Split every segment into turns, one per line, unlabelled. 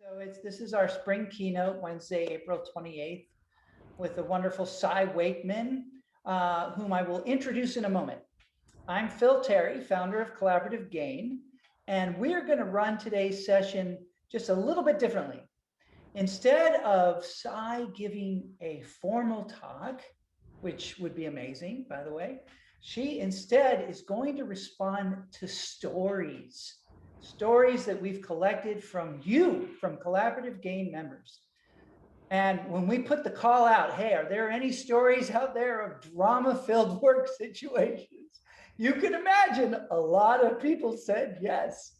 So this is our spring keynote, Wednesday, April 28th, with the wonderful Cy Wakeman, whom I will introduce in a moment. I'm Phil Terry, founder of Collaborative Gain, and we're going to run today's session just a little bit differently. Instead of Cy giving a formal talk, which would be amazing, by the way, she instead is going to respond to stories that we've collected from you, from Collaborative Gain members. And when we put the call out, hey, are there any stories out there of drama-filled work situations? You can imagine a lot of people said yes.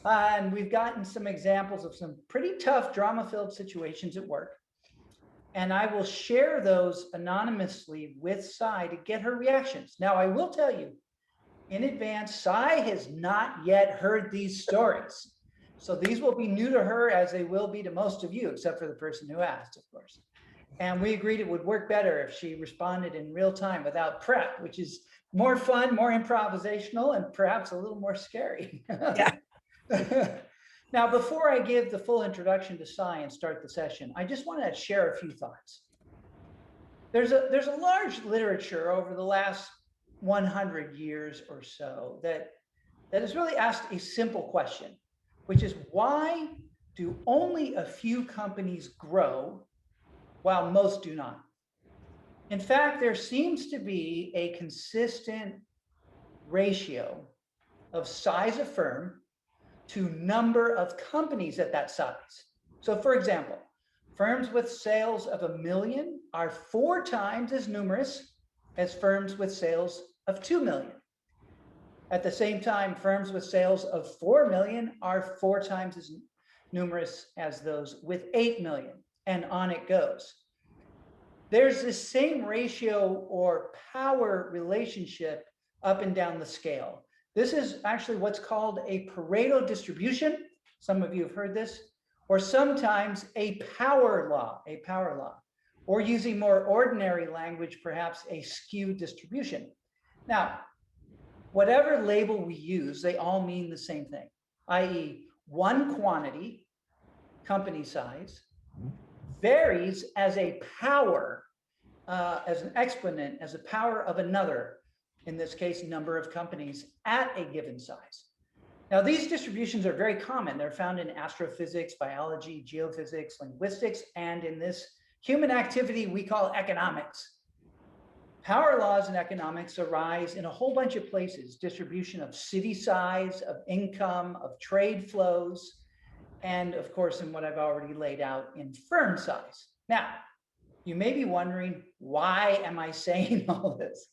And we've gotten some examples of some pretty tough drama-filled situations at work. And I will share those anonymously with Cy to get her reactions. Now, I will tell you, in advance, Cy has not yet heard these stories. So these will be new to her, as they will be to most of you, except for the person who asked, of course. And we agreed it would work better if she responded in real time without prep, which is more fun, more improvisational, and perhaps a little more scary.
Yeah.
Now, before I give the full introduction to Cy and start the session, I just want to share a few thoughts. There's a large literature over the last 100 years or so that has really asked a simple question, which is, why do only a few companies grow while most do not? In fact, there seems to be a consistent ratio of size of firm to number of companies at that size. So for example, firms with sales of 1 million are 4 times as numerous as firms with sales of 2 million. At the same time, firms with sales of 4 million are 4 times as numerous as those with 8 million, and on it goes. There's this same ratio or power relationship up and down the scale. This is actually what's called a Pareto distribution. Some of you have heard this, or sometimes a power law, or using more ordinary language, perhaps a skew distribution. Now, whatever label we use, they all mean the same thing, i.e., one quantity, company size, varies as a power, as an exponent, as a power of another, in this case, number of companies at a given size. Now, these distributions are very common. They're found in astrophysics, biology, geophysics, linguistics, and in this human activity we call economics. Power laws in economics arise in a whole bunch of places: distribution of city size, of income, of trade flows, and of course, in what I've already laid out in firm size. Now, you may be wondering, why am I saying all this?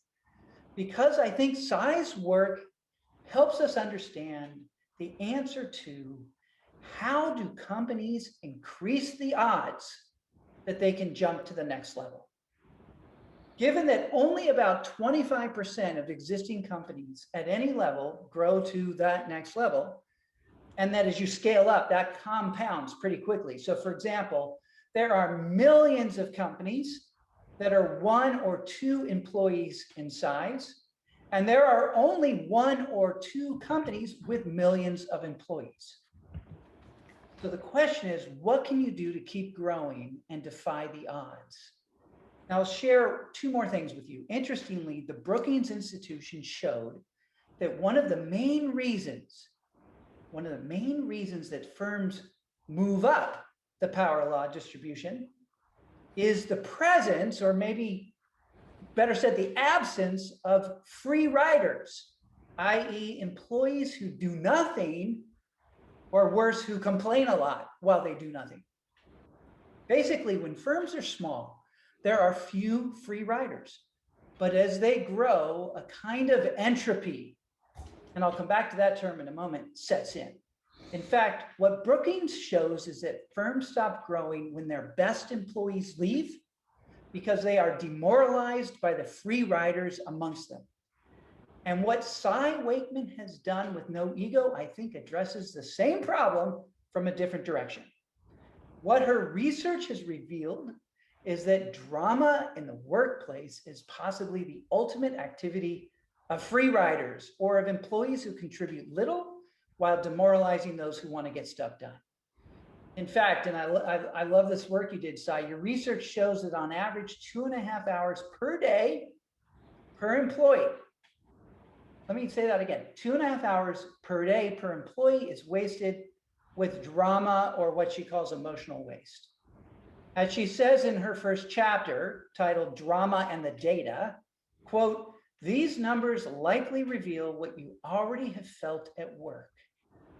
Because I think Cy's work helps us understand the answer to how do companies increase the odds that they can jump to the next level. Given that only about 25% of existing companies at any level grow to that next level, and that as you scale up, that compounds pretty quickly. So for example, there are millions of companies that are 1 or 2 employees in size, and there are only 1 or 2 companies with millions of employees. So the question is, what can you do to keep growing and defy the odds? Now, I'll share 2 more things with you. Interestingly, the Brookings Institution showed that one of the main reasons that firms move up the power law distribution is the presence, or maybe better said, the absence of free riders, i.e., employees who do nothing, or worse, who complain a lot while they do nothing. Basically, when firms are small, there are few free riders. But as they grow, a kind of entropy, and I'll come back to that term in a moment, sets in. In fact, what Brookings shows is that firms stop growing when their best employees leave, because they are demoralized by the free riders amongst them. And what Cy Wakeman has done with No Ego, I think, addresses the same problem from a different direction. What her research has revealed is that drama in the workplace is possibly the ultimate activity of free riders, or of employees who contribute little while demoralizing those who want to get stuff done. In fact, and I love this work you did, Cy, your research shows that on average 2.5 hours per day per employee. Let me say that again. 2.5 hours per day per employee is wasted with drama, or what she calls emotional waste. As she says in her first chapter, titled Drama and the Data, quote, "These numbers likely reveal what you already have felt at work: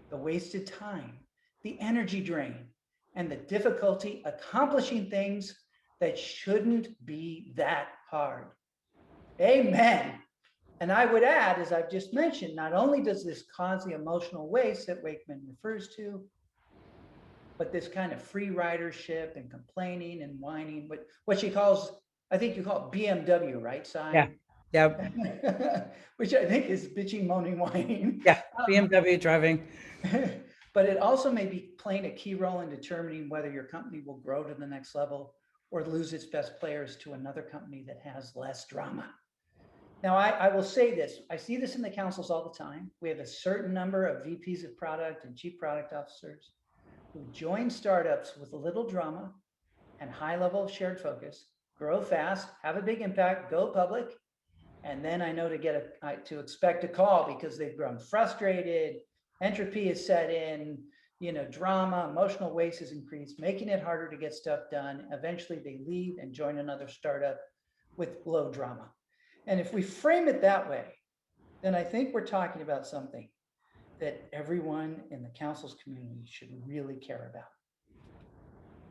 the wasted time, the energy drain, and the difficulty accomplishing things that shouldn't be that hard." Amen. And I would add, as I've just mentioned, not only does this cause the emotional waste that Wakeman refers to, but this kind of free ridership and complaining and whining, what she calls, I think you call it BMW, right, Cy?
Yeah. Yeah.
Which I think is bitching, moaning, whining.
Yeah. BMW driving.
But it also may be playing a key role in determining whether your company will grow to the next level or lose its best players to another company that has less drama. Now, I will say this, I see this in the councils all the time. We have a certain number of VPs of product and chief product officers who join startups with a little drama and high level of shared focus, grow fast, have a big impact, go public, and then I know to expect a call because they've grown frustrated, entropy is set in, drama, emotional waste is increased, making it harder to get stuff done. Eventually they leave and join another startup with low drama. And if we frame it that way, then I think we're talking about something that everyone in the council's community should really care about.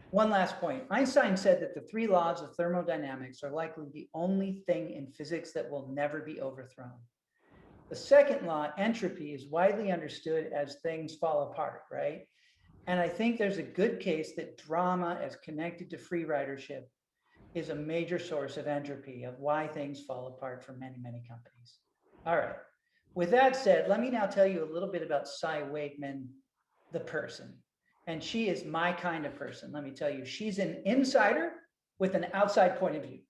One last point. Einstein said that the 3 laws of thermodynamics are likely the only thing in physics that will never be overthrown. The second law, entropy, is widely understood as things fall apart, right? And I think there's a good case that drama, as connected to free ridership, is a major source of entropy, of why things fall apart for many, many companies. All right. With that said, let me now tell you a little bit about Cy Wakeman, the person. And she is my kind of person. Let me tell you, she's an insider with an outside point of view.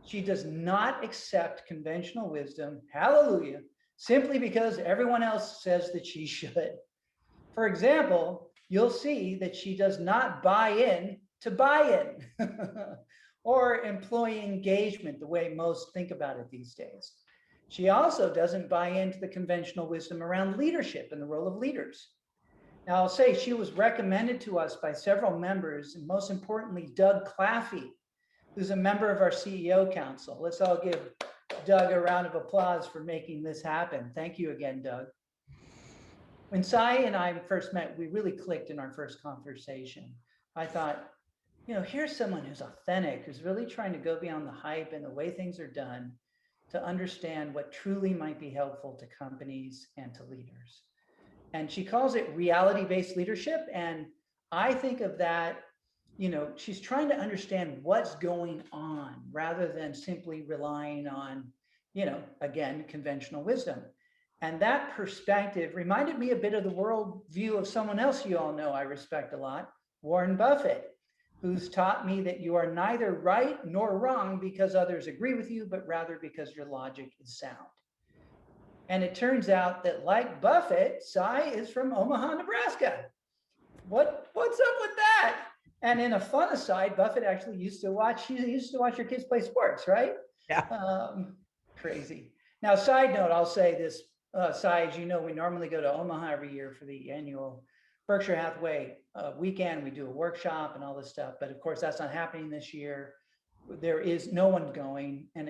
She does not accept conventional wisdom, hallelujah, simply because everyone else says that she should. For example, you'll see that she does not buy in to buy in or employee engagement the way most think about it these days. She also doesn't buy into the conventional wisdom around leadership and the role of leaders. Now, I'll say she was recommended to us by several members, and most importantly, Doug Claffey, who's a member of our CEO Council. Let's all give Doug a round of applause for making this happen. Thank you again, Doug. When Cy and I first met, we really clicked in our first conversation. I thought, here's someone who's authentic, who's really trying to go beyond the hype and the way things are done to understand what truly might be helpful to companies and to leaders. And she calls it reality-based leadership. And I think of that, she's trying to understand what's going on rather than simply relying on, again, conventional wisdom. And that perspective reminded me a bit of the worldview of someone else you all know I respect a lot, Warren Buffett, who's taught me that you are neither right nor wrong because others agree with you, but rather because your logic is sound. And it turns out that, like Buffett, Cy is from Omaha, Nebraska. What's up with that? And in a fun aside, Buffett actually used to watch your kids play sports, right?
Yeah.
Crazy. Now, side note, I'll say this, Cy, as you know, we normally go to Omaha every year for the annual Berkshire Hathaway weekend. We do a workshop and all this stuff, but of course that's not happening this year. There is no one going, and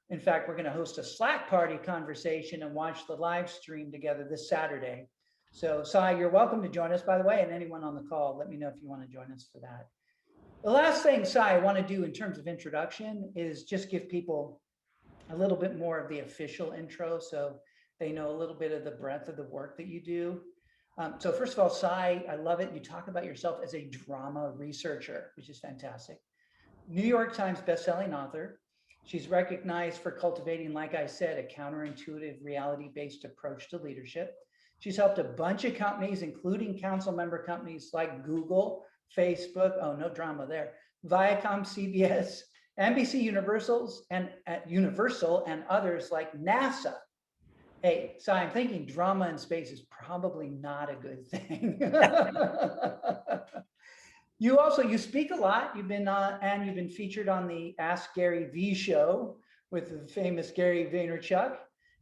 in fact, we're going to host a Slack party conversation and watch the live stream together this Saturday. So, Cy, you're welcome to join us, by the way, and anyone on the call, let me know if you want to join us for that. The last thing, Cy, I want to do in terms of introduction is just give people a little bit more of the official intro so they know a little bit of the breadth of the work that you do. So first of all, Cy, I love it. You talk about yourself as a drama researcher, which is fantastic. New York Times bestselling author. She's recognized for cultivating, like I said, a counterintuitive, reality-based approach to leadership. She's helped a bunch of companies, including council member companies like Google, Facebook, oh, no drama there, Viacom, CBS, NBC Universal, and others like NASA. Hey, so I'm thinking drama in space is probably not a good thing. You speak a lot. You've been on, and you've been featured on the Ask Gary V show with the famous Gary Vaynerchuk.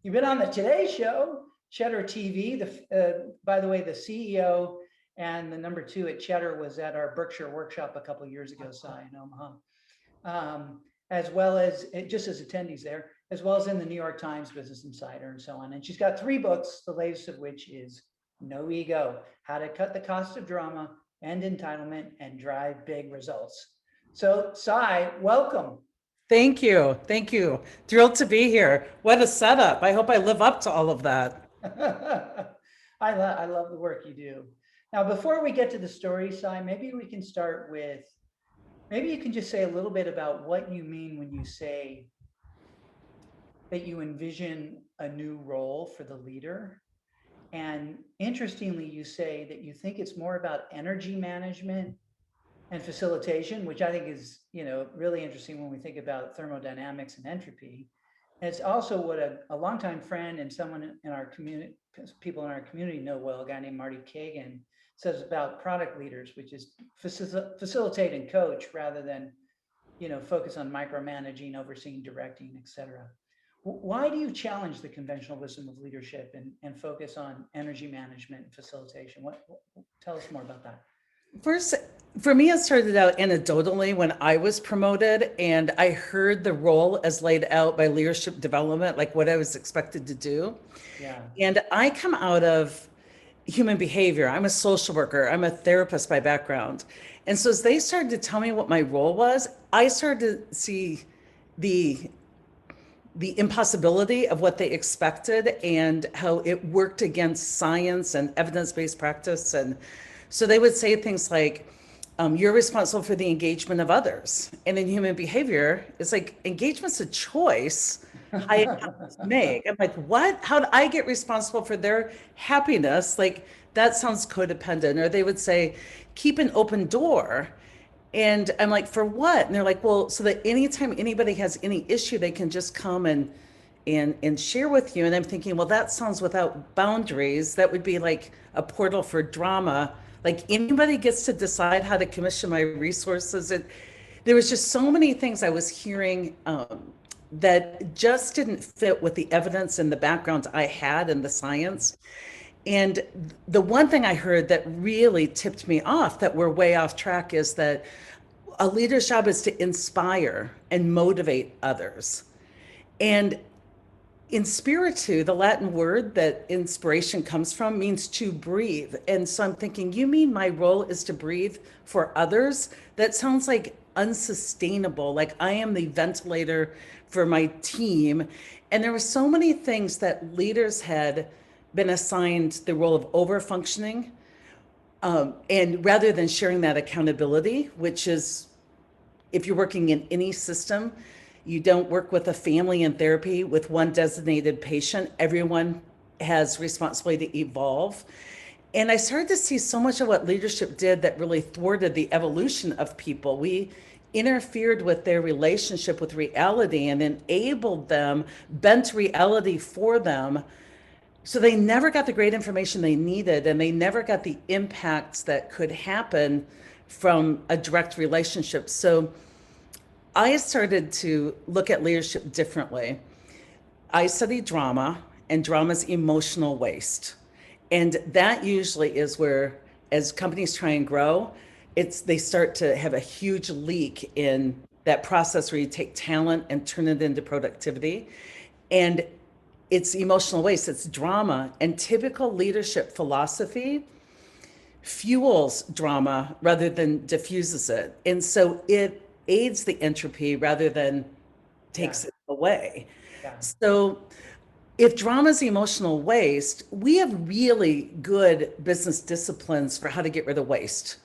You've been on the Today Show, Cheddar TV. By the way, the CEO and the number two at Cheddar was at our Berkshire workshop a couple of years ago, Cy, in Omaha. As well as just as attendees there, as well as in the New York Times, Business Insider, and so on. And she's got 3 books, the latest of which is No Ego: How to Cut the Cost of Drama, End Entitlement, and Drive Big Results. So, Cy, welcome.
Thank you. Thank you. Thrilled to be here. What a setup. I hope I live up to all of that.
I love the work you do. Now, before we get to the story, Cy, maybe we can start with, maybe you can just say a little bit about what you mean when you say that you envision a new role for the leader. And interestingly, you say that you think it's more about energy management and facilitation, which I think is, really interesting when we think about thermodynamics and entropy. And it's also what a longtime friend and someone in our community, people in our community know well, a guy named Marty Kagan, says about product leaders, which is facilitate and coach rather than, focus on micromanaging, overseeing, directing, et cetera. Why do you challenge the conventional wisdom of leadership and focus on energy management and facilitation? Tell us more about that.
First, for me, it started out anecdotally when I was promoted and I heard the role as laid out by leadership development, like what I was expected to do.
Yeah.
And I come out of human behavior. I'm a social worker. I'm a therapist by background. And so as they started to tell me what my role was, I started to see the impossibility of what they expected and how it worked against science and evidence-based practice. And so they would say things like, you're responsible for the engagement of others. And in human behavior, it's like engagement's a choice I have to make. I'm like, what? How do I get responsible for their happiness? Like, that sounds codependent. Or they would say, keep an open door. And I'm like, for what? And they're like, well, so that anytime anybody has any issue, they can just come and share with you. And I'm thinking, well, that sounds without boundaries. That would be like a portal for drama. Like anybody gets to decide how to commission my resources. There was just so many things I was hearing that just didn't fit with the evidence and the background I had in the science. And the one thing I heard that really tipped me off that we're way off track is that a leader's job is to inspire and motivate others. And in spiritu, the Latin word that inspiration comes from means to breathe. And so I'm thinking, you mean my role is to breathe for others? That sounds like unsustainable. Like I am the ventilator for my team. And there were so many things that leaders had been assigned the role of over-functioning. And rather than sharing that accountability, which is, if you're working in any system, you don't work with a family in therapy with one designated patient. Everyone has responsibility to evolve. And I started to see so much of what leadership did that really thwarted the evolution of people. We interfered with their relationship with reality and enabled them, bent reality for them. So they never got the great information they needed, and they never got the impacts that could happen from a direct relationship. So I started to look at leadership differently. I studied drama, and drama's emotional waste. And that usually is where, as companies try and grow, they start to have a huge leak in that process where you take talent and turn it into productivity. And it's emotional waste, it's drama. And typical leadership philosophy fuels drama rather than diffuses it. And so it aids the entropy rather than takes it away.
Yeah.
So if drama is emotional waste, we have really good business disciplines for how to get rid of waste.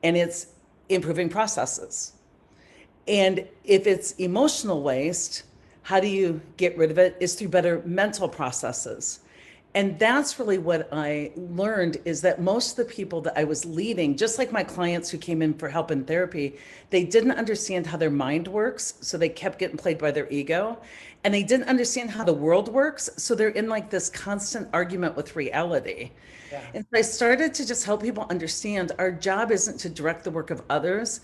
And it's improving processes. And if it's emotional waste, how do you get rid of it? Is through better mental processes. And that's really what I learned, is that most of the people that I was leading, just like my clients who came in for help and therapy, they didn't understand how their mind works. So they kept getting played by their ego. And they didn't understand how the world works. So they're in like this constant argument with reality.
Yeah.
And so I started to just help people understand our job isn't to direct the work of others.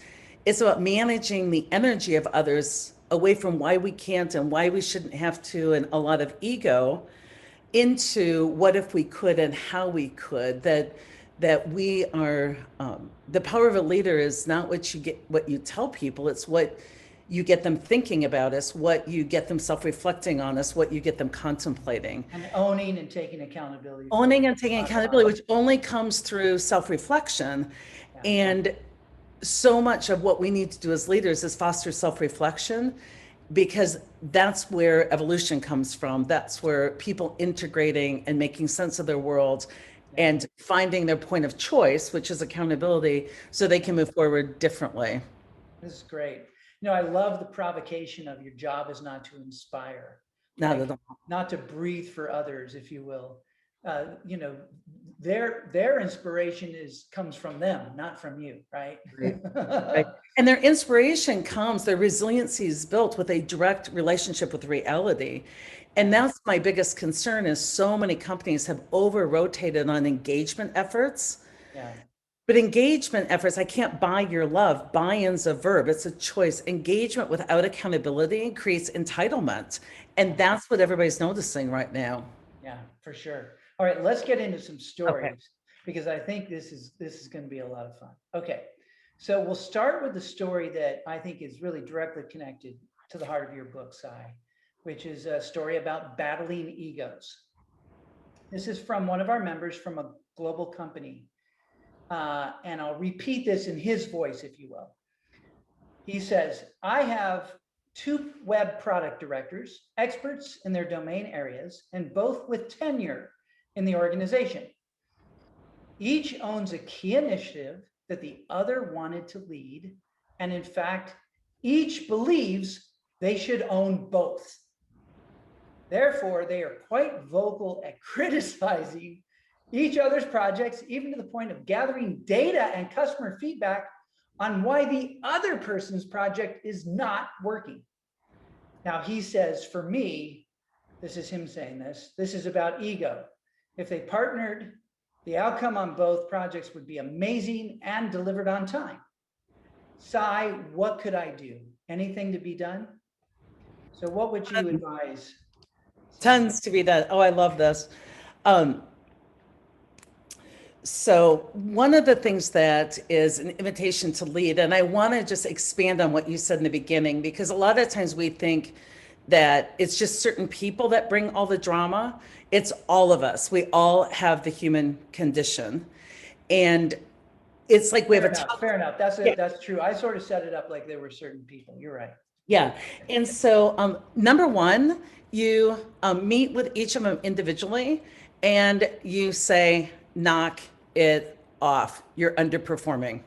It's about managing the energy of others away from why we can't and why we shouldn't have to, and a lot of ego, into what if we could and how we could. That we are, the power of a leader is not what you tell people, it's what you get them thinking about us, what you get them self-reflecting on us, what you get them contemplating.
And owning and taking accountability.
Owning and taking accountability, which only comes through self-reflection.
Yeah.
And so much of what we need to do as leaders is foster self-reflection, because that's where evolution comes from. That's where people integrating and making sense of their world and finding their point of choice, which is accountability, so they can move forward differently.
This is great. I love the provocation of your job is not to inspire,
Not at all.
not to breathe for others, if you will. Their inspiration comes from them, not from you, right?
Right. And their inspiration comes, their resiliency is built with a direct relationship with reality. And that's my biggest concern, is so many companies have over-rotated on engagement efforts.
Yeah.
But engagement efforts, I can't buy your love. Buy-in's a verb, it's a choice. Engagement without accountability creates entitlement. And that's what everybody's noticing right now.
Yeah, for sure. All right, let's get into some stories,
Okay.
because I think this is going to be a lot of fun. Okay, so we'll start with the story that I think is really directly connected to the heart of your book, Cy, which is a story about battling egos. This is from one of our members from a global company. And I'll repeat this in his voice, if you will. He says, I have 2 web product directors, experts in their domain areas, and both with tenure in the organization. Each owns a key initiative that the other wanted to lead. And in fact, each believes they should own both. Therefore, they are quite vocal at criticizing each other's projects, even to the point of gathering data and customer feedback on why the other person's project is not working. Now, he says, for me, this is him saying this is about ego. If they partnered, the outcome on both projects would be amazing and delivered on time. Cy, what could I do? Anything to be done? So what would you advise?
Tons to be done. Oh, I love this. So one of the things that is an invitation to lead, and I want to just expand on what you said in the beginning, because a lot of times we think that it's just certain people that bring all the drama. It's all of us. We all have the human condition. And it's like we have a
fair enough. That's true. I sort of set it up like there were certain people. You're right.
Yeah. And so number one, you meet with each of them individually and you say, knock it off. You're underperforming.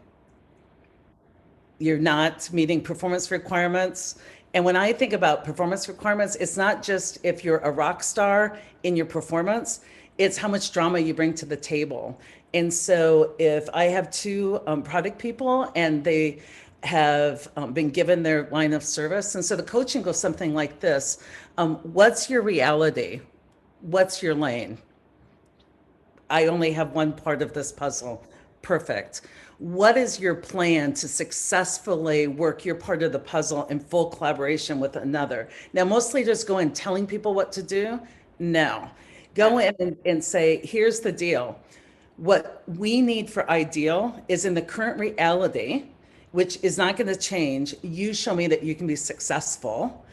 You're not meeting performance requirements. And when I think about performance requirements, it's not just if you're a rock star in your performance, it's how much drama you bring to the table. And so if I have 2 product people and they have been given their line of service, and so the coaching goes something like this. What's your reality? What's your lane? I only have one part of this puzzle. Perfect. What is your plan to successfully work your part of the puzzle in full collaboration with another? Now, most leaders go in telling people what to do. No. Go in and say, here's the deal. What we need for ideal is in the current reality, which is not going to change. You show me that you can be successful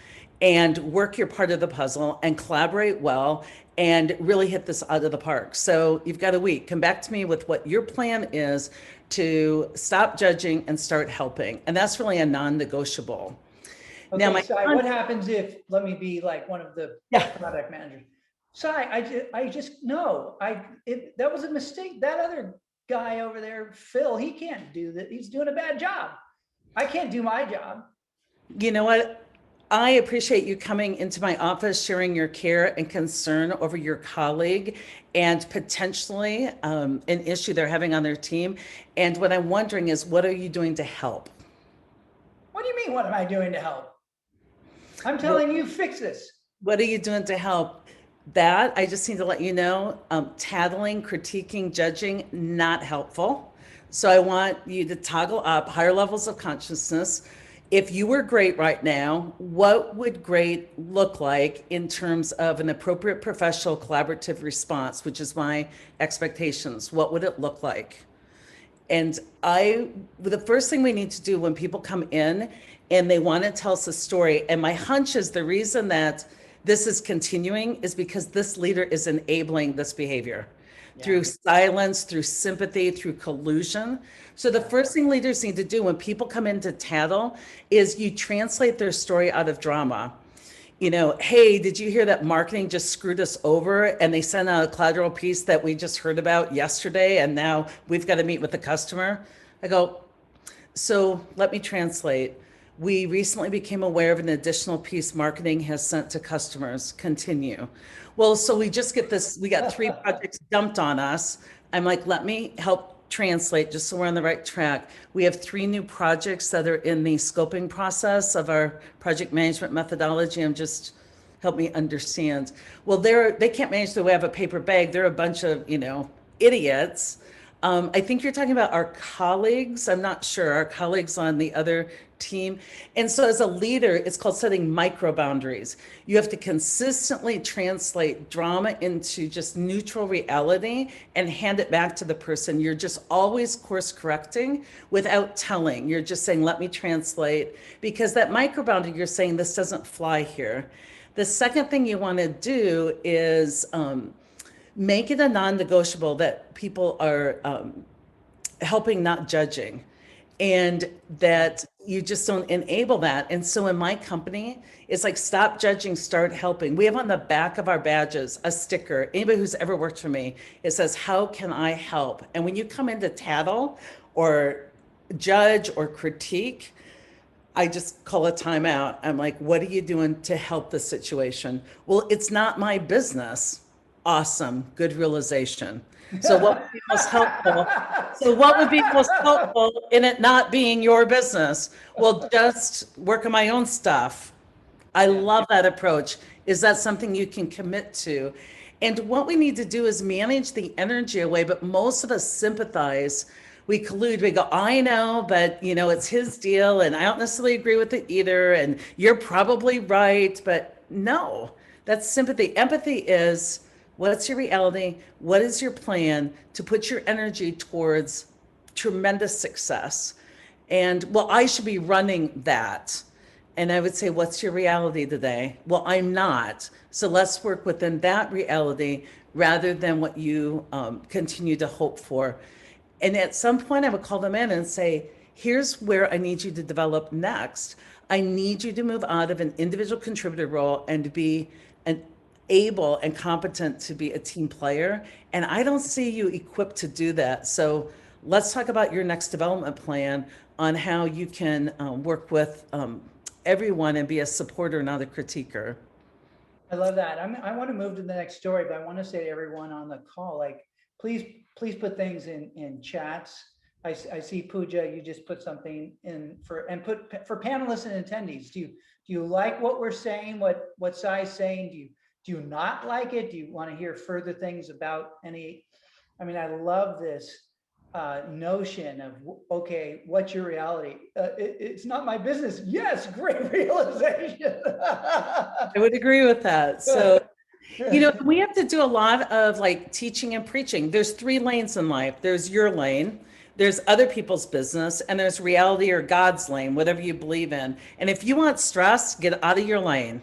and work your part of the puzzle and collaborate well and really hit this out of the park. So you've got a week. Come back to me with what your plan is to stop judging and start helping. And that's really a non-negotiable.
Okay, now, Cy, what happens if, let me be like one of the product managers. Cy, I just know, that was a mistake. That other guy over there, Phil, he can't do that. He's doing a bad job. I can't do my job.
You know what? I appreciate you coming into my office, sharing your care and concern over your colleague and potentially an issue they're having on their team. And what I'm wondering is, what are you doing to help?
What do you mean, what am I doing to help? I'm
What,
telling you, fix this.
what are you doing to help? That I just need to let you know, tattling, critiquing, judging, not helpful. So I want you to toggle up higher levels of consciousness. If you were great right now, what would great look like in terms of an appropriate professional collaborative response, which is my expectations? What would it look like? And the first thing we need to do when people come in and they want to tell us a story, and my hunch is the reason that this is continuing is because this leader is enabling this behavior through silence, through sympathy, through collusion. So the first thing leaders need to do when people come in to tattle is you translate their story out of drama. Hey, did you hear that marketing just screwed us over and they sent out a collateral piece that we just heard about yesterday and now we've got to meet with the customer? I go, so let me translate. We recently became aware of an additional piece marketing has sent to customers. Continue. Well, so we just get this, we got 3 projects dumped on us. I'm like, let me help translate just so we're on the right track. We have 3 new projects that are in the scoping process of our project management methodology. Help me understand. Well, they can't manage the way of a paper bag. They're a bunch of, idiots. I think you're talking about our colleagues. I'm not sure, our colleagues on the other team. And so as a leader, it's called setting micro boundaries. You have to consistently translate drama into just neutral reality and hand it back to the person. You're just always course correcting without telling. You're just saying, let me translate, because that micro boundary, you're saying this doesn't fly here. The second thing you want to do is make it a non-negotiable that people are helping, not judging, and that you just don't enable that. And so in my company, it's like, stop judging, start helping. We have on the back of our badges a sticker. Anybody who's ever worked for me, it says, how can I help? And when you come in to tattle or judge or critique, I just call a timeout. I'm like, what are you doing to help the situation? Well, it's not my business. Awesome. Good realization. So what would be most helpful? So what would be most helpful in it not being your business? Well, just work on my own stuff. I love that approach. Is that something you can commit to? And what we need to do is manage the energy away, but most of us sympathize. We collude, we go, I know, but it's his deal and I don't necessarily agree with it either. And you're probably right, but no, that's sympathy. Empathy is, what's your reality? What is your plan to put your energy towards tremendous success? And well, I should be running that. And I would say, what's your reality today? Well, I'm not. So let's work within that reality rather than what you continue to hope for. And at some point, I would call them in and say, here's where I need you to develop next. I need you to move out of an individual contributor role and to be an able and competent to be a team player. And I don't see you equipped to do that. So let's talk about your next development plan on how you can work with everyone and be a supporter, not a critiquer.
I love that. I want to move to the next story, but I want to say to everyone on the call, like, please put things in chats. I see Pooja, you just put something in put for panelists and attendees. Do you like what we're saying? What Cy's saying? Do you not like it? Do you want to hear further things about any? I mean, I love this notion of, okay, what's your reality? It's not my business. Yes, great realization.
I would agree with that. So, we have to do a lot of like teaching and preaching. There's 3 lanes in life. There's your lane, there's other people's business, and there's reality or God's lane, whatever you believe in. And if you want stress, get out of your lane.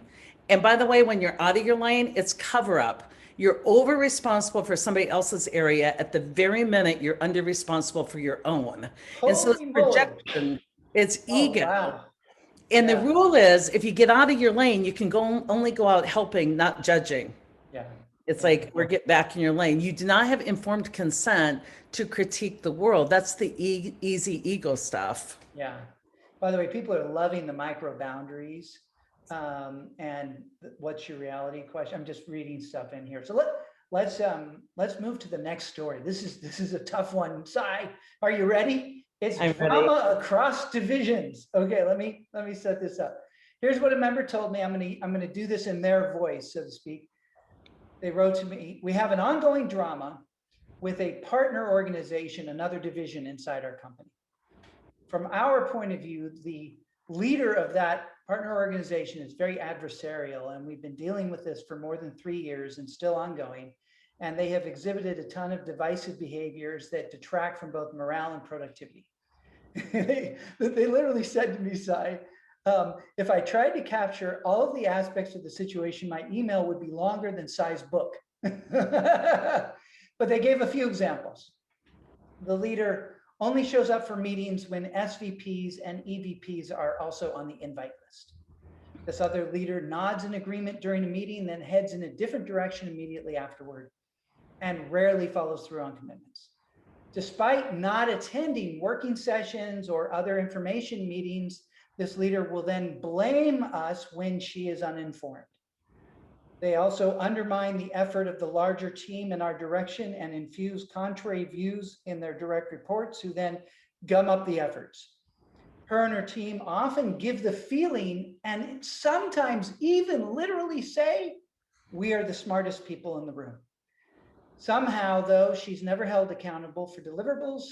And by the way, when you're out of your lane, it's cover up. You're over responsible for somebody else's area at the very minute you're under responsible for your own. And so it's
Holy moly.
projection, it's
Oh,
ego.
wow.
And the
Yeah.
rule is, if you get out of your lane, you can only go out helping, not judging.
Yeah.
It's like, we're get back in your lane. You do not have informed consent to critique the world. That's the easy ego stuff.
Yeah. By the way, people are loving the micro boundaries. And what's your reality question? I'm just reading stuff in here. So let's move to the next story. This is a tough one. Cy, are you ready? It's
I'm ready.
drama across divisions. Okay, let me set this up. Here's what a member told me. I'm gonna do this in their voice, so to speak. They wrote to me, we have an ongoing drama with a partner organization, another division inside our company. From our point of view, the leader of that partner organization is very adversarial, and we've been dealing with this for more than 3 years and still ongoing. And they have exhibited a ton of divisive behaviors that detract from both morale and productivity. They literally said to me, Cy, if I tried to capture all of the aspects of the situation, my email would be longer than Cy's book. But they gave a few examples. The leader only shows up for meetings when SVPs and EVPs are also on the invite list. This other leader nods in agreement during a meeting, then heads in a different direction immediately afterward, and rarely follows through on commitments. Despite not attending working sessions or other information meetings, this leader will then blame us when she is uninformed. They also undermine the effort of the larger team in our direction and infuse contrary views in their direct reports, who then gum up the efforts. Her and her team often give the feeling, and sometimes even literally say, we are the smartest people in the room. Somehow, though, she's never held accountable for deliverables,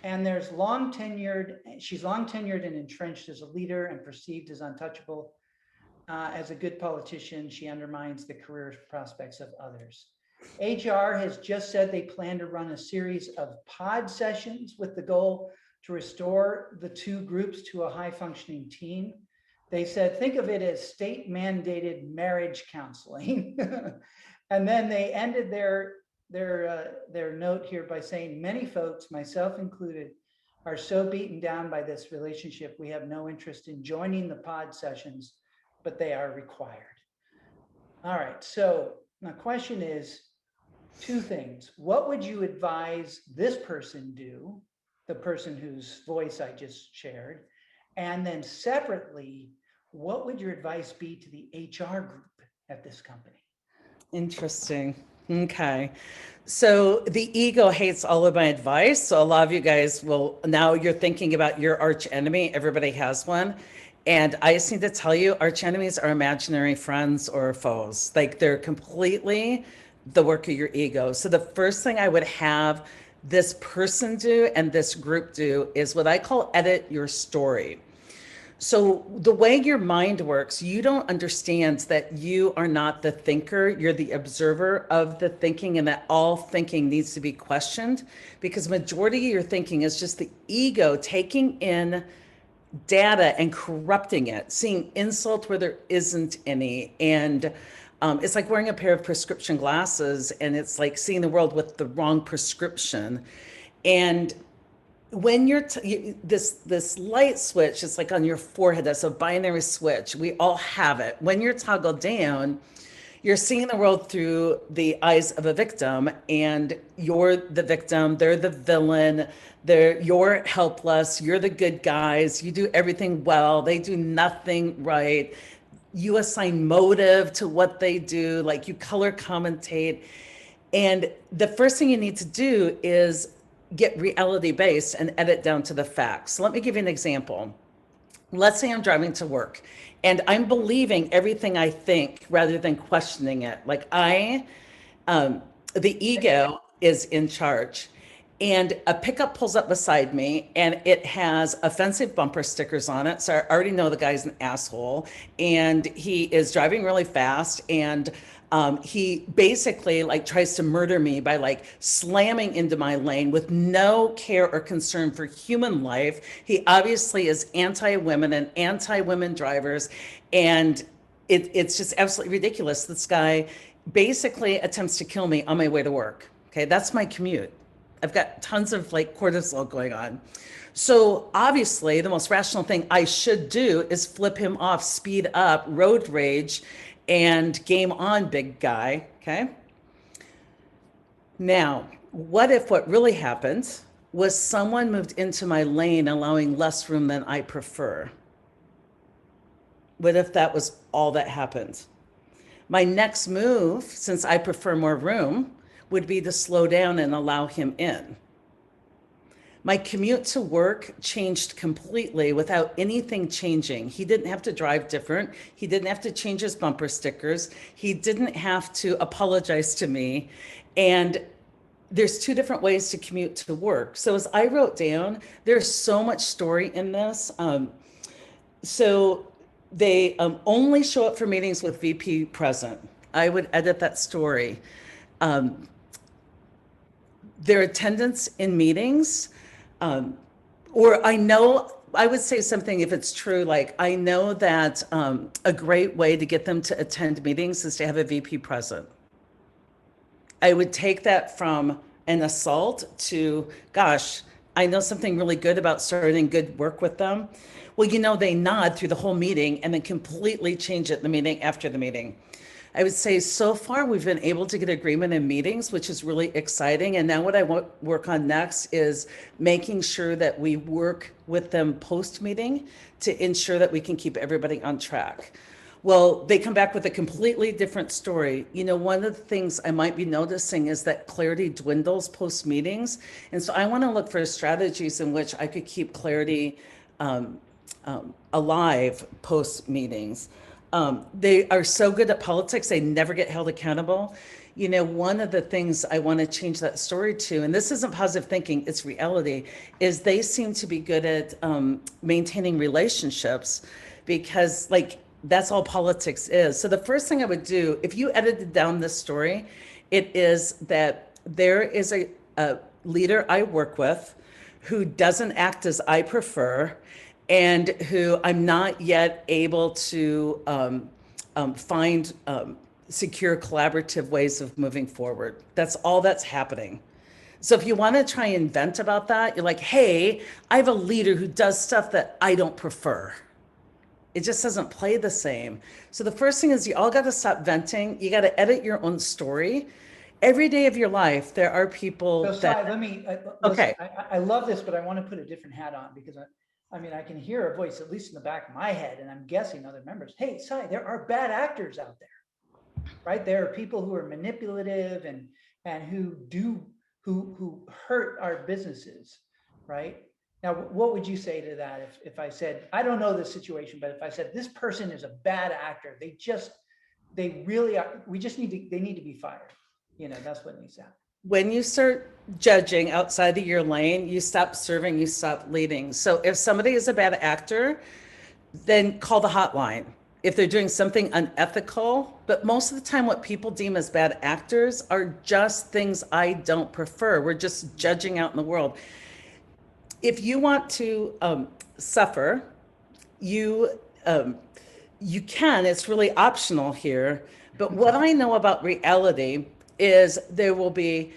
and she's long tenured and entrenched as a leader and perceived as untouchable. As a good politician, she undermines the career prospects of others. HR has just said they plan to run a series of pod sessions with the goal to restore the two groups to a high-functioning team. They said, think of it as state-mandated marriage counseling. And then they ended their note here by saying, many folks, myself included, are so beaten down by this relationship, we have no interest in joining the pod sessions, but they are required. All right, so my question is two things. What would you advise this person do, the person whose voice I just shared? And then separately, what would your advice be to the HR group at this company?
Interesting. Okay. So the ego hates all of my advice. So a lot of you guys will, now you're thinking about your arch enemy. Everybody has one. And I just need to tell you, arch enemies are imaginary friends or foes. Like they're completely the work of your ego. So the first thing I would have this person do and this group do is what I call edit your story. So the way your mind works, you don't understand that you are not the thinker, you're the observer of the thinking, and that all thinking needs to be questioned, because majority of your thinking is just the ego taking in data and corrupting it, seeing insult where there isn't any. And it's like wearing a pair of prescription glasses, and it's like seeing the world with the wrong prescription. And when this light switch is like on your forehead, that's a binary switch. We all have it. When you're toggled down, you're seeing the world through the eyes of a victim, and you're the victim, they're the villain, you're helpless, you're the good guys, you do everything well, they do nothing right. You assign motive to what they do, like you color commentate. And the first thing you need to do is get reality based and edit down to the facts. So let me give you an example. Let's say I'm driving to work and I'm believing everything I think rather than questioning it. Like the ego is in charge, and a pickup pulls up beside me and it has offensive bumper stickers on it. So I already know the guy's an asshole, and he is driving really fast, and he basically like tries to murder me by like slamming into my lane with no care or concern for human life. He obviously is anti-women and anti-women drivers, and it's just absolutely ridiculous. This guy basically attempts to kill me on my way to work. Okay, that's my commute. I've got tons of like cortisol going on. So obviously the most rational thing I should do is flip him off, speed up, road rage, and game on, big guy. Okay. Now, what if what really happened was someone moved into my lane, allowing less room than I prefer? What if that was all that happened? My next move, since I prefer more room, would be to slow down and allow him in. My commute to work changed completely without anything changing. He didn't have to drive different. He didn't have to change his bumper stickers. He didn't have to apologize to me. And there's two different ways to commute to work. So as I wrote down, there's so much story in this. So they only show up for meetings with VP present. I would edit that story. Their attendance in meetings, or I would say something if it's true, like I know that a great way to get them to attend meetings is to have a VP present. I would take that from an assault to, gosh, I know something really good about starting good work with them. Well, they nod through the whole meeting and then completely change it in the meeting after the meeting. I would say so far we've been able to get agreement in meetings, which is really exciting. And now what I want to work on next is making sure that we work with them post-meeting to ensure that we can keep everybody on track. Well, they come back with a completely different story. One of the things I might be noticing is that clarity dwindles post meetings. And so I want to look for strategies in which I could keep clarity alive post meetings. They are so good at politics, they never get held accountable. One of the things I want to change that story to, and this isn't positive thinking, it's reality, is they seem to be good at maintaining relationships because, that's all politics is. So the first thing I would do, if you edited down this story, it is that there is a leader I work with who doesn't act as I prefer and who I'm not yet able to find secure collaborative ways of moving forward. That's all that's happening. So if you want to try and vent about that, you're like, hey, I have a leader who does stuff that I don't prefer. It just doesn't play the same. So the first thing is you all got to stop venting. You got to edit your own story. Every day of your life, there are people
So, Cy, let me,
Okay.
I love this, but I want to put a different hat on because I can hear a voice, at least in the back of my head, and I'm guessing other members. Hey, Cy, there are bad actors out there, right? There are people who are manipulative and who hurt our businesses, right? Now, what would you say to that if I said, I don't know this situation, but if I said this person is a bad actor, they really are, they need to be fired. That's what needs to happen.
When you start judging outside of your lane, you stop serving, you stop leading. So if somebody is a bad actor, then call the hotline. If they're doing something unethical, but most of the time what people deem as bad actors are just things I don't prefer. We're just judging out in the world. If you want to suffer, you can. It's really optional here. But what I know about reality is there will be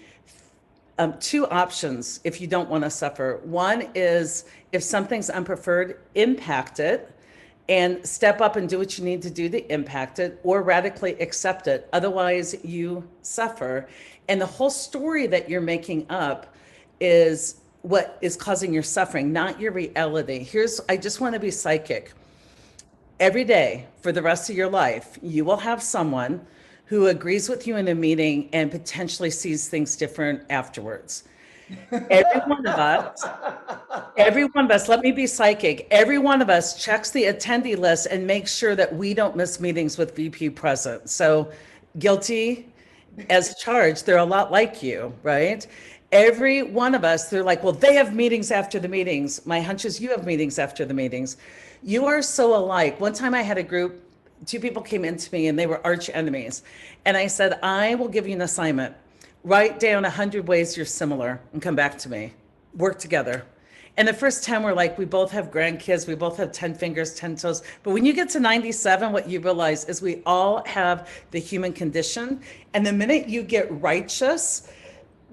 two options if you don't want to suffer. One is if something's unpreferred, impact it and step up and do what you need to do to impact it, or radically accept it. Otherwise, you suffer. And the whole story that you're making up is what is causing your suffering, not your reality. I just want to be psychic. Every day for the rest of your life, you will have someone who agrees with you in a meeting and potentially sees things different afterwards. Every one of us, let me be psychic. Every one of us checks the attendee list and makes sure that we don't miss meetings with VP present. So guilty as charged. They're a lot like you, right? Every one of us, they're like, well, they have meetings after the meetings. My hunch is you have meetings after the meetings. You are so alike. One time I had a group, two people came into me and they were arch enemies. And I said, I will give you an assignment. Write down 100 ways you're similar and come back to me. Work together. And the first 10 were like, we both have grandkids, we both have 10 fingers, 10 toes. But when you get to 97, what you realize is we all have the human condition. And the minute you get righteous,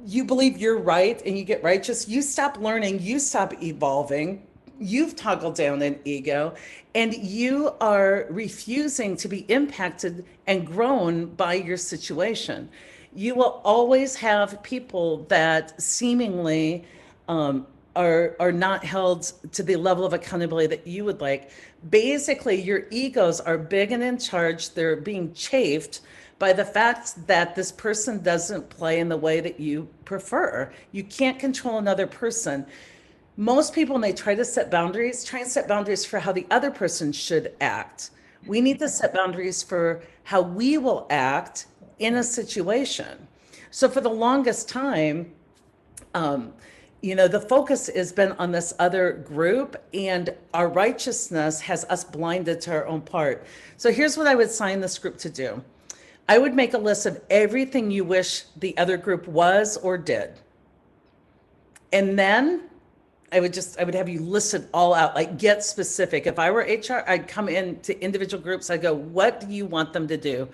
you believe you're right and you get righteous, you stop learning, you stop evolving, you've toggled down an ego, and you are refusing to be impacted and grown by your situation. You will always have people that seemingly are not held to the level of accountability that you would like. Basically, your egos are big and in charge. They're being chafed by the fact that this person doesn't play in the way that you prefer. You can't control another person. Most people, when they try to set boundaries, try and set boundaries for how the other person should act. We need to set boundaries for how we will act in a situation. So for the longest time, the focus has been on this other group, and our righteousness has us blinded to our own part. So here's what I would sign this group to do. I would make a list of everything you wish the other group was or did. And then I would have you list it all out, like get specific. If I were HR, I'd come into individual groups. I'd go, what do you want them to do?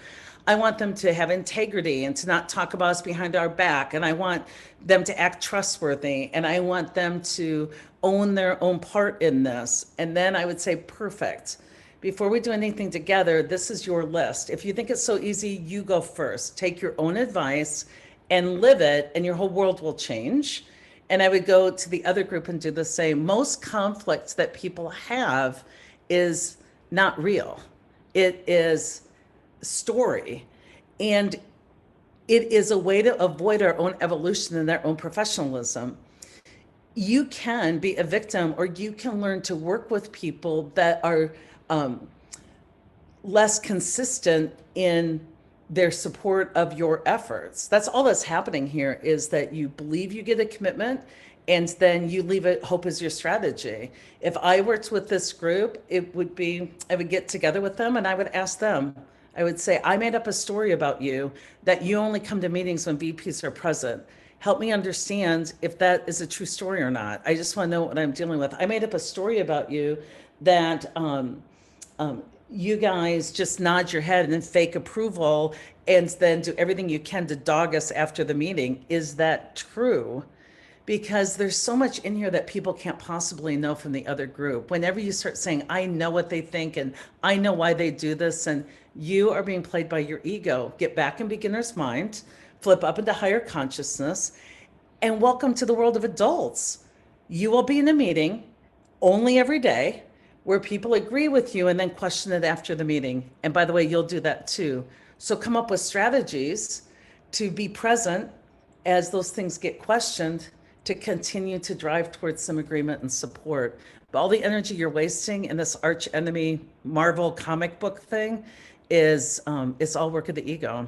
I want them to have integrity and to not talk about us behind our back. And I want them to act trustworthy. And I want them to own their own part in this. And then I would say, perfect. Before we do anything together, this is your list. If you think it's so easy, you go first. Take your own advice and live it, and your whole world will change. And I would go to the other group and do the same. Most conflicts that people have is not real. It is story. And it is a way to avoid our own evolution and our own professionalism. You can be a victim, or you can learn to work with people that are less consistent in their support of your efforts. That's all that's happening here, is that you believe you get a commitment and then you leave it, hope is your strategy. If I worked with this group, it would be, I would get together with them and I would ask them, I would say, I made up a story about you that you only come to meetings when VPs are present. Help me understand if that is a true story or not. I just want to know what I'm dealing with. I made up a story about you that you guys just nod your head and then fake approval and then do everything you can to dog us after the meeting. Is that true? Because there's so much in here that people can't possibly know from the other group. Whenever you start saying, I know what they think and I know why they do this, and you are being played by your ego, get back in beginner's mind, flip up into higher consciousness, and welcome to the world of adults. You will be in a meeting only every day where people agree with you and then question it after the meeting. And by the way, you'll do that too. So come up with strategies to be present as those things get questioned, to continue to drive towards some agreement and support. But all the energy you're wasting in this arch enemy Marvel comic book thing is it's all work of the ego.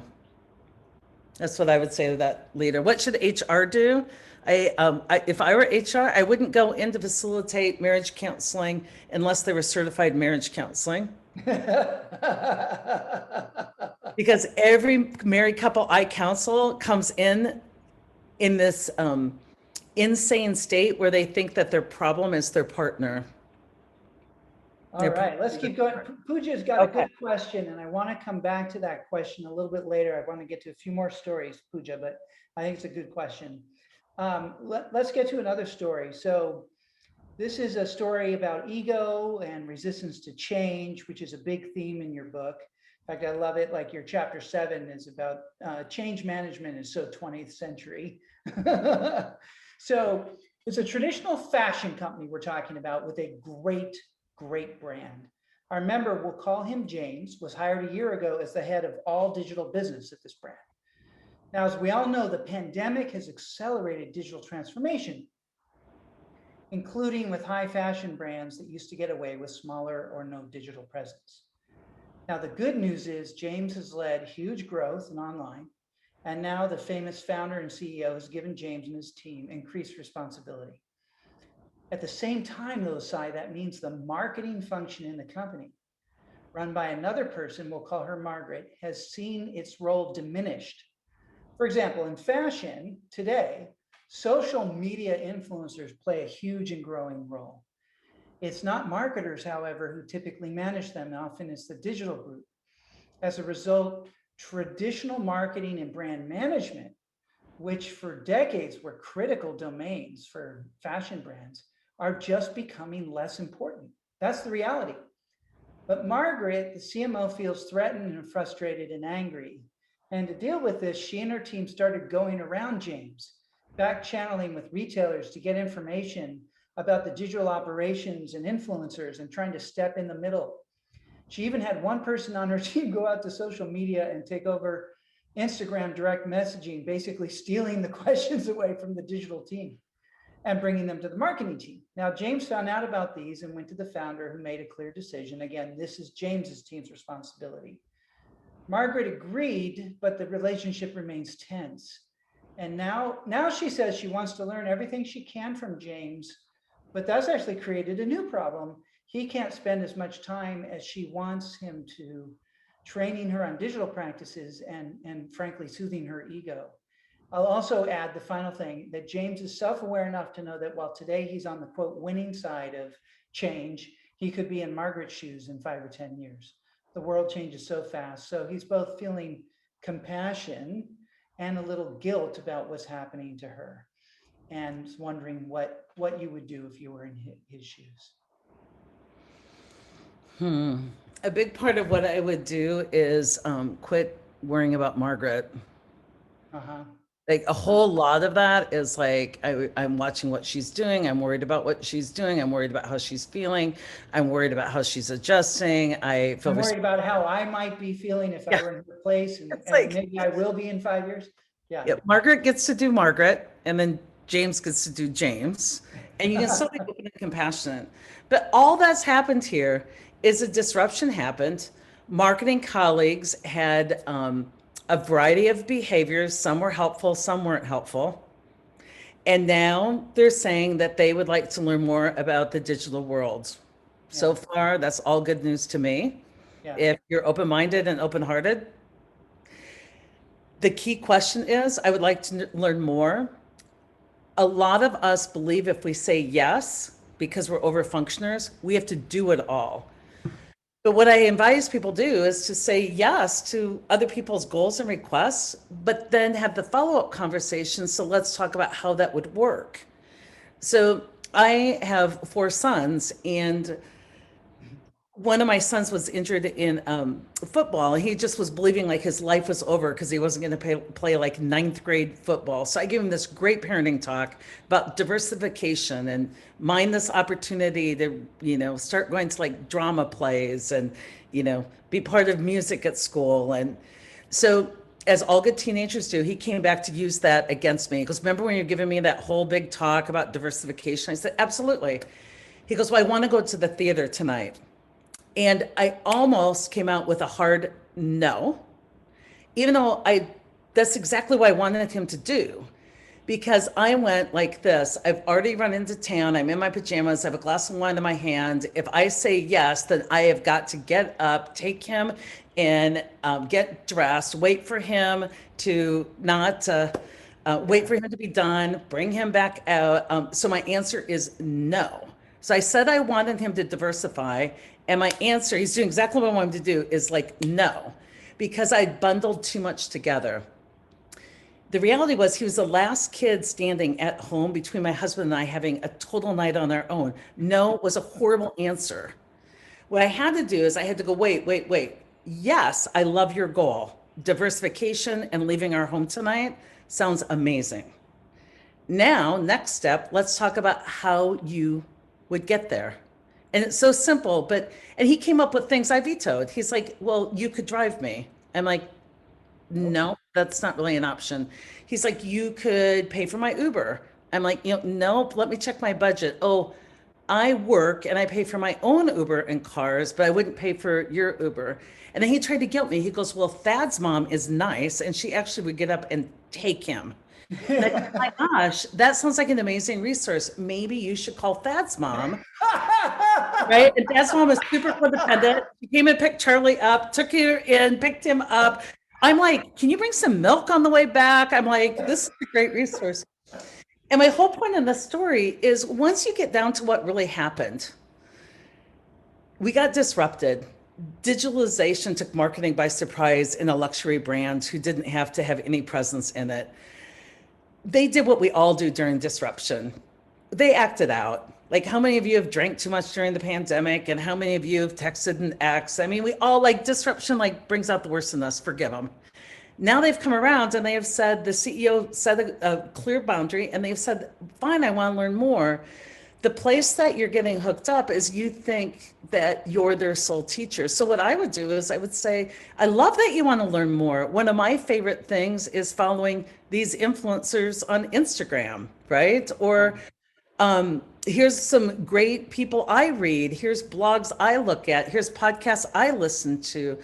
That's what I would say to that leader. What should HR do? If I were HR, I wouldn't go in to facilitate marriage counseling unless they were certified marriage counseling. Because every married couple I counsel comes in this insane state where they think that their problem is their partner.
All right, let's keep going. Pooja's got a good question, and I want to come back to that question a little bit later. I want to get to a few more stories, Pooja, but I think it's a good question. Let's get to another story. So this is a story about ego and resistance to change, which is a big theme in your book. In fact, I love it. Like your chapter 7 is about change management is so 20th century. So it's a traditional fashion company we're talking about with a great brand. Our member, we'll call him James, was hired a year ago as the head of all digital business at this brand. Now, as we all know, the pandemic has accelerated digital transformation, including with high fashion brands that used to get away with smaller or no digital presence. Now, the good news is James has led huge growth in online, and now the famous founder and CEO has given James and his team increased responsibility. At the same time, though, Cy, that means the marketing function in the company, run by another person, we'll call her Margaret, has seen its role diminished. For example, in fashion today, social media influencers play a huge and growing role. It's not marketers, however, who typically manage them. Often it's the digital group. As a result, traditional marketing and brand management, which for decades were critical domains for fashion brands, are just becoming less important. That's the reality. But Margaret, the CMO, feels threatened and frustrated and angry. And to deal with this, she and her team started going around James back channeling with retailers to get information about the digital operations and influencers and trying to step in the middle. She even had one person on her team go out to social media and take over Instagram direct messaging, basically stealing the questions away from the digital team and bringing them to the marketing team. Now, James found out about these and went to the founder, who made a clear decision. Again, this is James's team's responsibility. Margaret agreed, but the relationship remains tense. And now she says she wants to learn everything she can from James, but that's actually created a new problem. He can't spend as much time as she wants him to, training her on digital practices and frankly, soothing her ego. I'll also add the final thing, that James is self-aware enough to know that while today he's on the quote winning side of change, he could be in Margaret's shoes in 5 or 10 years. The world changes so fast. So he's both feeling compassion and a little guilt about what's happening to her, and wondering what you would do if you were in his shoes.
A big part of what I would do is quit worrying about Margaret.
Uh-huh.
Like a whole lot of that is like, I'm watching what she's doing. I'm worried about what she's doing. I'm worried about how she's feeling. I'm worried about how she's adjusting. I feel
I'm worried about how I might be feeling if I were in her place, and
like,
maybe I will be in 5 years. Yeah.
Margaret gets to do Margaret, and then James gets to do James, and you can still be open and compassionate. But all that's happened here is a disruption happened. Marketing colleagues had a variety of behaviors. Some were helpful, some weren't helpful. And now they're saying that they would like to learn more about the digital world. So far, that's all good news to me.
Yeah.
If you're open-minded and open-hearted, the key question is, I would like to learn more. A lot of us believe if we say yes, because we're overfunctioners, we have to do it all. But what I advise people do is to say yes to other people's goals and requests, but then have the follow-up conversation. So let's talk about how that would work. So I have 4 sons, and one of my sons was injured in football. He just was believing like his life was over because he wasn't going to play like 9th grade football. So I gave him this great parenting talk about diversification and mind this opportunity to, start going to like drama plays and, be part of music at school. And so as all good teenagers do, he came back to use that against me. He goes, remember when you're giving me that whole big talk about diversification? I said, absolutely. He goes, well, I want to go to the theater tonight. And I almost came out with a hard no, even though that's exactly what I wanted him to do, because I went like this. I've already run into town. I'm in my pajamas. I have a glass of wine in my hand. If I say yes, then I have got to get up, take him and get dressed, wait for him to wait for him to be done, bring him back out. So my answer is no. So I said I wanted him to diversify. And my answer, he's doing exactly what I want him to do, is like, no, because I bundled too much together. The reality was he was the last kid standing at home between my husband and I having a total night on our own. No was a horrible answer. What I had to do is I had to go, wait. Yes, I love your goal. Diversification and leaving our home tonight sounds amazing. Now, next step, let's talk about how you would get there. And it's so simple, and he came up with things I vetoed. He's like, well, you could drive me. I'm like, no, that's not really an option. He's like, you could pay for my Uber. I'm like, nope, let me check my budget. Oh, I work and I pay for my own Uber and cars, but I wouldn't pay for your Uber. And then he tried to guilt me. He goes, well, Thad's mom is nice, and she actually would get up and take him. And I thought, oh my gosh, that sounds like an amazing resource. Maybe you should call Thad's mom. Right? And Thad's mom was super codependent. She came and picked Charlie up, took her in, picked him up. I'm like, can you bring some milk on the way back? I'm like, this is a great resource. And my whole point in the story is once you get down to what really happened, we got disrupted. Digitalization took marketing by surprise in a luxury brand who didn't have to have any presence in it. They did what we all do during disruption. They acted out. Like, how many of you have drank too much during the pandemic? And how many of you have texted an ex? I mean, we all disruption brings out the worst in us. Forgive them. Now they've come around and they have said, the CEO set a clear boundary and they've said, fine, I want to learn more. The place that you're getting hooked up is you think that you're their sole teacher. So what I would do is I would say, I love that you want to learn more. One of my favorite things is following these influencers on Instagram, right? Or here's some great people I read. Here's blogs I look at. Here's podcasts I listen to.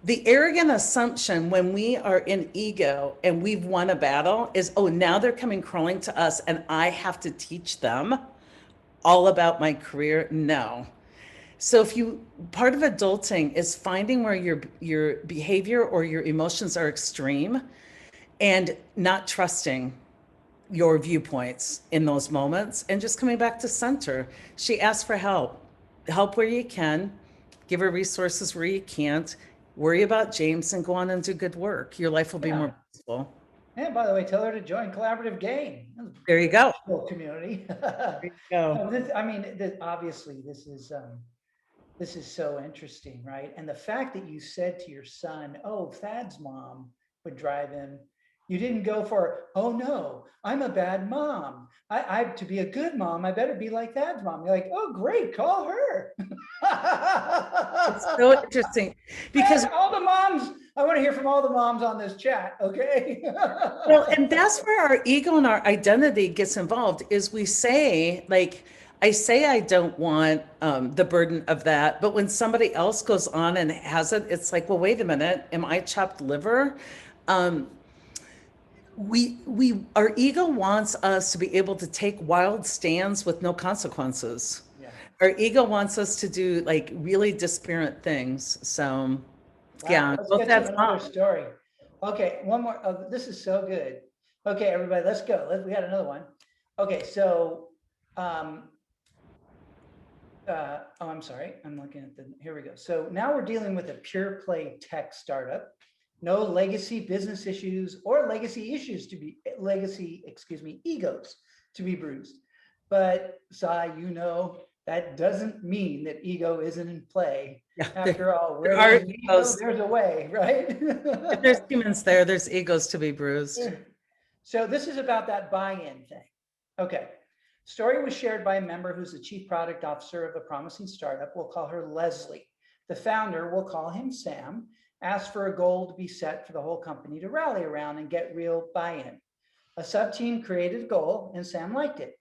The arrogant assumption when we are in ego and we've won a battle is, oh, now they're coming crawling to us and I have to teach them all about my career. No. So if you, part of adulting is finding where your behavior or your emotions are extreme and not trusting your viewpoints in those moments and just coming back to center. She asked for help where you can, give her resources where you can't, worry about James and go on and do good work. Your life will be more peaceful.
And by the way, tell her to join Collaborative Gain.
There you go.
Community.
There you go.
No, obviously this is so interesting, right? And the fact that you said to your son, oh, Thad's mom would drive him. You didn't go for, oh no, I'm a bad mom. I to be a good mom, I better be like Thad's mom. You're like, oh great, call her.
It's so interesting because
all the moms, I want to hear from all the moms on this chat, okay?
well, and that's where our ego and our identity gets involved is we say, like, I say I don't want the burden of that, but when somebody else goes on and has it, it's like, well, wait a minute, am I chopped liver? Our ego wants us to be able to take wild stands with no consequences. Yeah. Our ego wants us to do like really disparate things. So, wow, yeah,
let's get to another story. Okay, one more. Oh, this is so good. Okay, everybody, let's go. We got another one. Okay, so, oh, I'm sorry. I'm looking at here we go. So now we're dealing with a pure play tech startup. No legacy business issues or egos to be bruised. But Cy, that doesn't mean that ego isn't in play. Yeah, after all, where there's egos, there's a way, right?
If there's humans there, there's egos to be bruised.
So this is about that buy-in thing. Okay. Story was shared by a member who's the chief product officer of a promising startup. We'll call her Leslie. The founder, we'll call him Sam, asked for a goal to be set for the whole company to rally around and get real buy-in. A sub-team created a goal and Sam liked it.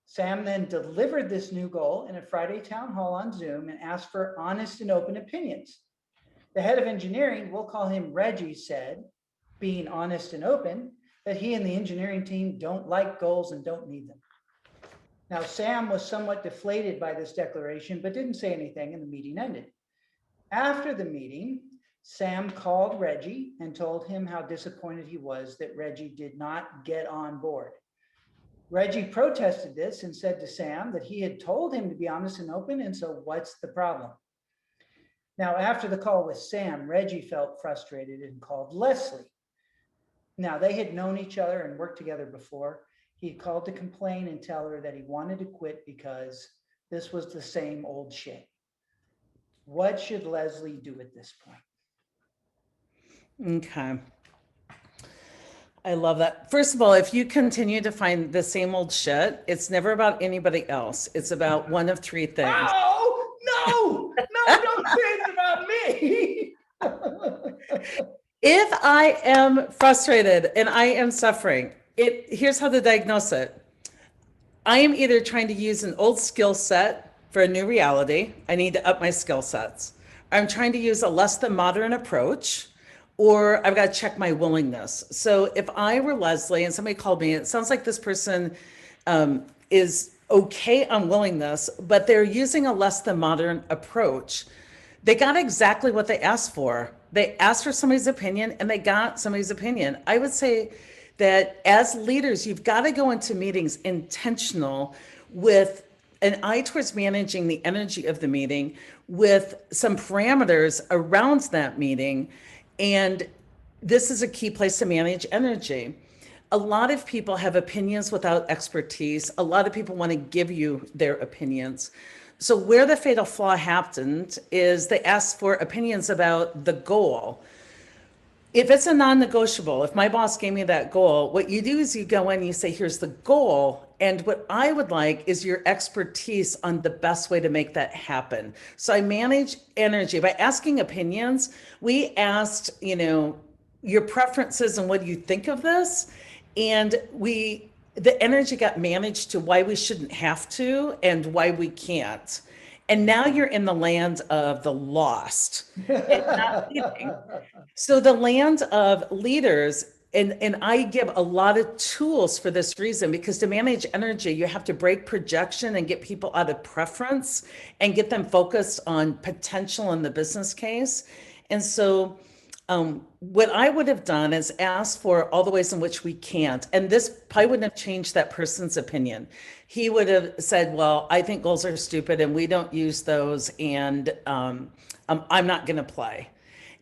Sam then delivered this new goal in a Friday town hall on Zoom and asked for honest and open opinions. The head of engineering, we'll call him Reggie, said, being honest and open, that he and the engineering team don't like goals and don't need them. Now, Sam was somewhat deflated by this declaration, but didn't say anything and the meeting ended. After the meeting, Sam called Reggie and told him how disappointed he was that Reggie did not get on board. Reggie protested this and said to Sam that he had told him to be honest and open, and so what's the problem? Now, after the call with Sam, Reggie felt frustrated and called Leslie. Now, they had known each other and worked together before. He called to complain and tell her that he wanted to quit because this was the same old shit. What should Leslie do at this point?
Okay. I love that. First of all, if you continue to find the same old shit, it's never about anybody else. It's about one of three things.
No, don't say it's about me.
If I am frustrated and I am suffering, here's how to diagnose it. I am either trying to use an old skill set for a new reality. I need to up my skill sets. I'm trying to use a less than modern approach, or I've got to check my willingness. So if I were Leslie and somebody called me, it sounds like this person is okay on willingness, but they're using a less than modern approach. They got exactly what they asked for. They asked for somebody's opinion and they got somebody's opinion. I would say that as leaders, you've got to go into meetings intentional with an eye towards managing the energy of the meeting with some parameters around that meeting. And this is a key place to manage energy. A lot of people have opinions without expertise. A lot of people want to give you their opinions. So where the fatal flaw happened is they asked for opinions about the goal. If it's a non-negotiable, if my boss gave me that goal, what you do is you go in and you say, here's the goal. And what I would like is your expertise on the best way to make that happen. So I manage energy by asking opinions. We asked, your preferences and what do you think of this? And the energy got managed to why we shouldn't have to and why we can't. And now you're in the land of the lost and not leading. So the land of leaders, and I give a lot of tools for this reason, because to manage energy, you have to break projection and get people out of preference and get them focused on potential in the business case. And so what I would have done is asked for all the ways in which we can't. And this probably wouldn't have changed that person's opinion. He would have said, well, I think goals are stupid and we don't use those. And I'm not going to play.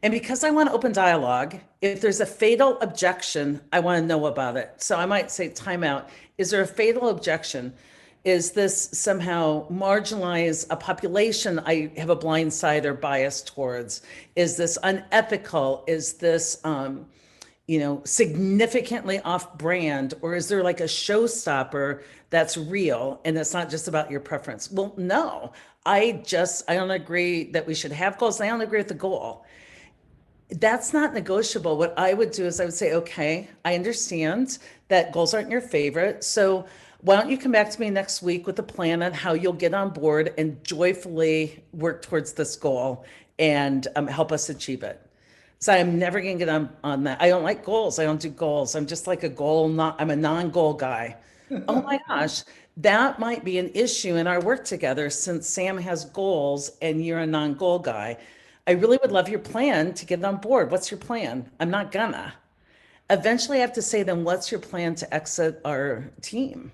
And because I want open dialogue, if there's a fatal objection, I want to know about it. So I might say, timeout. Is there a fatal objection? Is this somehow marginalize a population I have a blind side or bias towards? Is this unethical? Is this, significantly off brand? Or is there like a showstopper that's real and it's not just about your preference? Well, no, I don't agree that we should have goals. I don't agree with the goal. That's not negotiable. What I would do is I would say, okay, I understand that goals aren't your favorite. So why don't you come back to me next week with a plan on how you'll get on board and joyfully work towards this goal and help us achieve it. So I'm never going to get on that. I don't like goals. I don't do goals. I'm just like I'm a non-goal guy. Oh my gosh, that might be an issue in our work together since Sam has goals and you're a non-goal guy. I really would love your plan to get on board. What's your plan? I'm not gonna. Eventually, I have to say, then what's your plan to exit our team?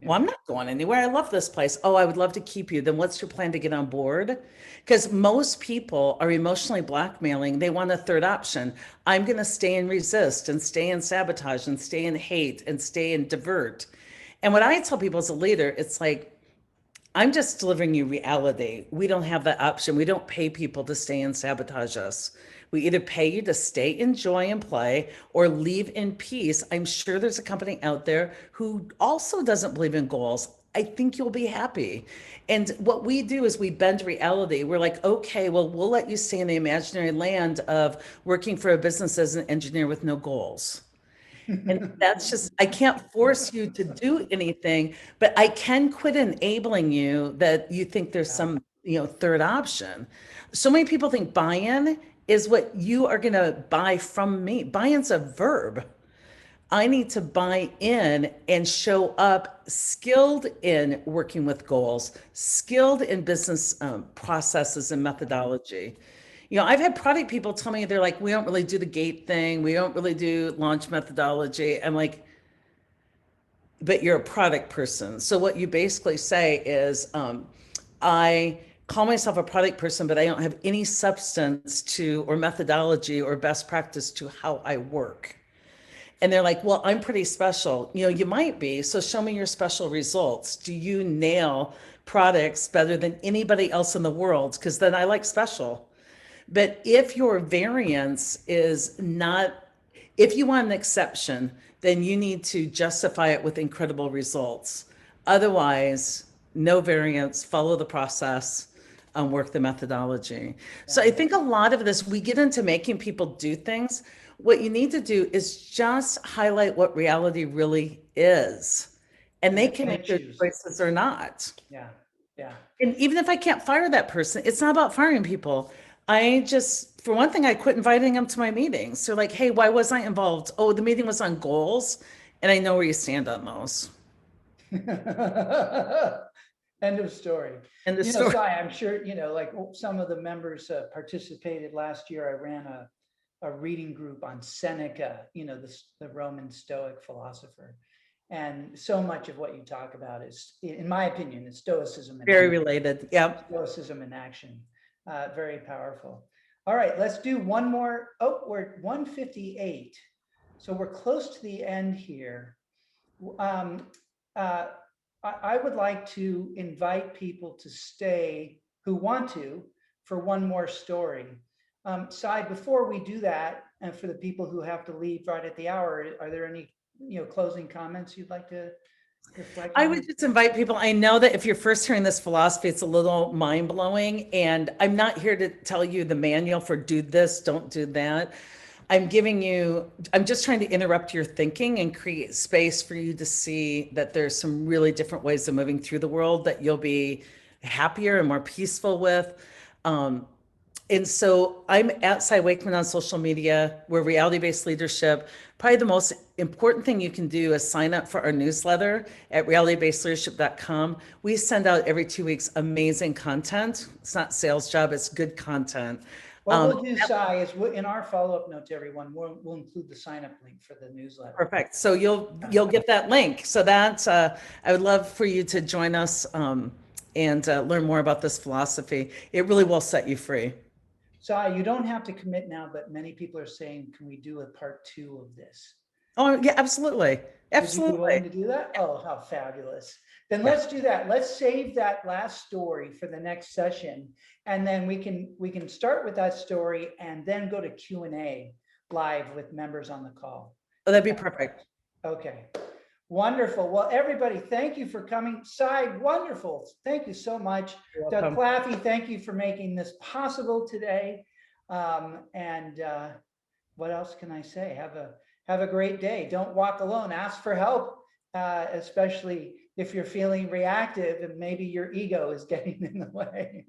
Well,
Yeah.
I'm not going anywhere. I love this place. Oh, I would love to keep you. Then what's your plan to get on board? Because most people are emotionally blackmailing. They want a third option. I'm going to stay and resist and stay and sabotage and stay and hate and stay and divert. And what I tell people as a leader, it's like, I'm just delivering you reality. We don't have that option. We don't pay people to stay and sabotage us. We either pay you to stay, enjoy, and play or leave in peace. I'm sure there's a company out there who also doesn't believe in goals. I think you'll be happy. And what we do is we bend reality. We're like, okay, well, we'll let you stay in the imaginary land of working for a business as an engineer with no goals. And that's just, I can't force you to do anything, but I can quit enabling you that you think there's
Yeah.
some, third option. So many people think buy-in is what you are going to buy from me. Buy-in's a verb. I need to buy in and show up skilled in working with goals, skilled in business processes and methodology. I've had product people tell me they're like, we don't really do the gate thing. We don't really do launch methodology. I'm like, but you're a product person. So what you basically say is, I call myself a product person, but I don't have any substance to or methodology or best practice to how I work. And they're like, well, I'm pretty special. You might be. So show me your special results. Do you nail products better than anybody else in the world? Because then I like special. But if your variance is not, if you want an exception, then you need to justify it with incredible results. Otherwise, no variance, follow the process, work the methodology. So I think a lot of this, we get into making people do things. What you need to do is just highlight what reality really is, and they can make their
choose.
choices or not.
Yeah. Yeah.
And even if I can't fire that person, it's not about firing people. For one thing, I quit inviting them to my meetings. So like, hey, why was I involved? Oh, the meeting was on goals, and I know where you stand on those.
End of story.
End of story.
Cy, I'm sure, like some of the members participated last year. I ran a reading group on Seneca, the Roman Stoic philosopher. And so much of what you talk about is, in my opinion, is Stoicism.
Very related. Yep.
Stoicism in action. Very powerful. All right, let's do one more. Oh, we're at 158. So we're close to the end here. I would like to invite people to stay who want to for one more story. Cy, before we do that, And for the people who have to leave right at the hour, are there any, closing comments you'd like to reflect
I
on?
would just invite people. I know that if you're first hearing this philosophy, it's a little mind blowing. And I'm not here to tell you the manual for do this, don't do that. I'm just trying to interrupt your thinking and create space for you to see that there's some really different ways of moving through the world that you'll be happier and more peaceful with. Um, and so I'm at Cy Wakeman on social media. We're reality-based leadership. Probably the most important thing you can do is sign up for our newsletter at realitybasedleadership.com. We send out every 2 weeks amazing content. It's not sales job, it's good content.
What we'll do, Cy, is in our follow-up note to everyone, we'll include the sign-up link for the newsletter.
Perfect. So you'll get that link. So that I would love for you to join us and learn more about this philosophy. It really will set you free.
Cy, you don't have to commit now, but many people are saying, can we do a part 2 of this?
Oh yeah, absolutely.
Would you be willing
Absolutely.
to do that? Oh, how fabulous. Then
Yeah.
let's do that. Let's save that last story for the next session. And then we can start with that story and then go to Q&A live with members on the call.
Oh, that'd be perfect.
Okay. Wonderful. Well, everybody, thank you for coming. Cy, wonderful. Thank you so much.
You're
Doug
welcome.
Claffey, thank you for making this possible today. What else can I say? Have a great day. Don't walk alone. Ask for help, especially if you're feeling reactive and maybe your ego is getting in the way.